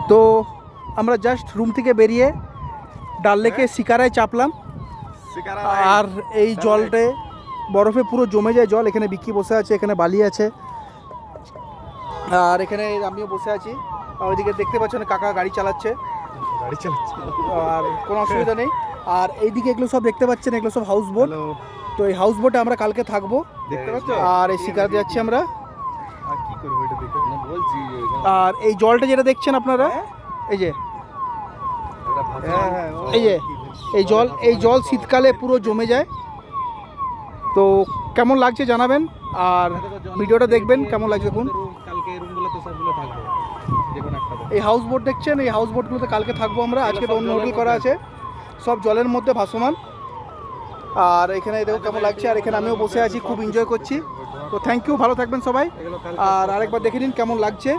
তো আমরা just room থেকে বেরিয়ে ডাল লেকে শিকারায় চাপলাম। আর এই জলটে বরফে পুরো জমে যায় জল। এখানে বিক্কি বসে আছে, এখানে বালি আছে, আর এখানে আমিও বসে আছি। আর ওইদিকে দেখতে পাচ্ছেন কাকা গাড়ি চালাচ্ছে, আর কোনো অসুবিধা নেই। আর এইদিকে এগুলো সব দেখতে পাচ্ছেন, এগুলো সব হাউস বোট। তো এই হাউস বোটে আমরা কালকে থাকবো, দেখতে পাচ্ছ। আর এই শিকার যাচ্ছি আমরা। আর এই জলটা যেটা দেখছেন আপনারা, এই যে এই জল শীতকালে পুরো জমে যায়। তো কেমন লাগছে জানাবেন, আর ভিডিওটা দেখবেন কেমন লাগছে দেখুন। এই হাউস বোট দেখছেন, এই হাউস বোটগুলোতে কালকে থাকবো আমরা। আজকে তো অন্য হোটেল করা আছে, সব জলের মধ্যে ভাসমান। আর এখানে দেখো কেমন লাগছে, আর এখানে আমিও বসে আছি, খুব এনজয় করছি। তো থ্যাংক ইউ, ভালো থাকবেন সবাই। আর আরেকবার দেখে নিন কেমন লাগছে।